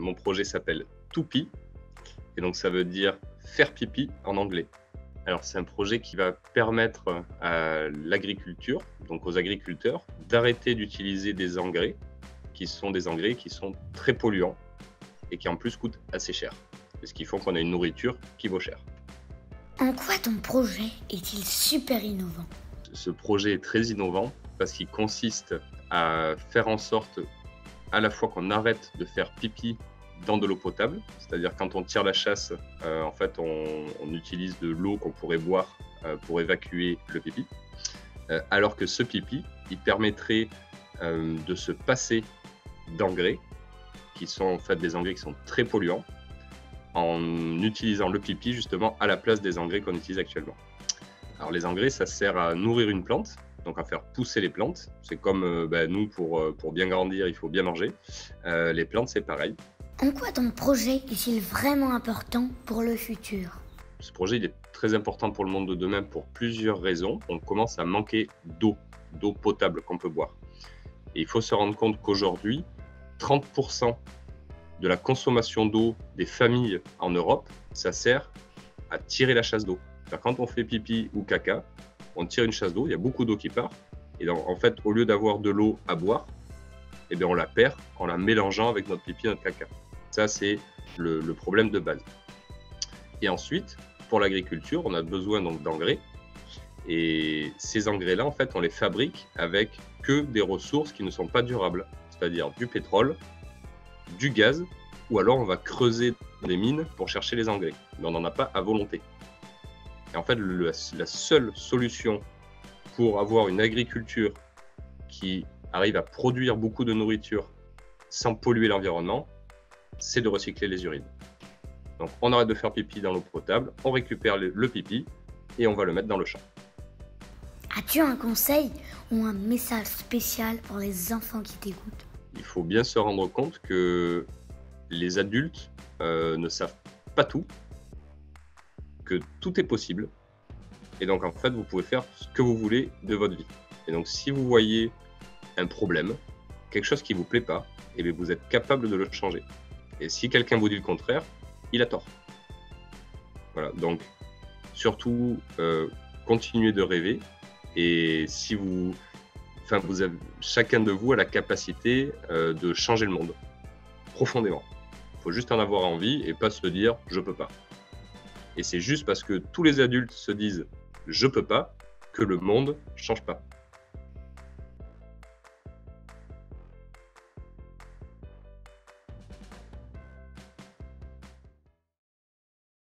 Mon projet s'appelle Toupie, et donc ça veut dire faire pipi en anglais. Alors c'est un projet qui va permettre à l'agriculture, donc aux agriculteurs, d'arrêter d'utiliser des engrais qui sont très polluants et qui en plus coûtent assez cher. C'est ce qui fait qu'on a une nourriture qui vaut cher. En quoi ton projet est-il super innovant? Ce projet est très innovant parce qu'il consiste à faire en sorte à la fois qu'on arrête de faire pipi dans de l'eau potable, c'est-à-dire quand on tire la chasse, en fait on utilise de l'eau qu'on pourrait boire pour évacuer le pipi, alors que ce pipi, il permettrait de se passer d'engrais, qui sont en fait des engrais qui sont très polluants, en utilisant le pipi justement à la place des engrais qu'on utilise actuellement. Alors les engrais, ça sert à nourrir une plante, donc à faire pousser les plantes. C'est comme nous, pour bien grandir, il faut bien manger. Les plantes, c'est pareil. En quoi ton projet est-il vraiment important pour le futur? Ce projet, il est très important pour le monde de demain pour plusieurs raisons. On commence à manquer d'eau potable qu'on peut boire. Et il faut se rendre compte qu'aujourd'hui, 30% de la consommation d'eau des familles en Europe, ça sert à tirer la chasse d'eau. Quand on fait pipi ou caca, on tire une chasse d'eau, il y a beaucoup d'eau qui part. Et donc, en fait, au lieu d'avoir de l'eau à boire, eh bien, on la perd en la mélangeant avec notre pipi et notre caca. Ça, c'est le problème de base. Et ensuite, pour l'agriculture, on a besoin donc d'engrais. Et ces engrais-là, en fait, on les fabrique avec que des ressources qui ne sont pas durables, c'est-à-dire du pétrole, du gaz, ou alors on va creuser des mines pour chercher les engrais. Mais on n'en a pas à volonté. Et en fait, la seule solution pour avoir une agriculture qui arrive à produire beaucoup de nourriture sans polluer l'environnement, c'est de recycler les urines. Donc on arrête de faire pipi dans l'eau potable, on récupère le pipi et on va le mettre dans le champ. As-tu un conseil ou un message spécial pour les enfants qui t'écoutent? Il faut bien se rendre compte que les adultes ne savent pas tout, que tout est possible. Et donc, en fait, vous pouvez faire ce que vous voulez de votre vie. Et donc, si vous voyez un problème, quelque chose qui ne vous plaît pas, eh bien, vous êtes capable de le changer. Et si quelqu'un vous dit le contraire, il a tort. Voilà, donc, surtout, continuez de rêver. Et si chacun de vous a la capacité de changer le monde, profondément. Il faut juste en avoir envie et pas se dire « je peux pas ». Et c'est juste parce que tous les adultes se disent « je peux pas » que le monde change pas.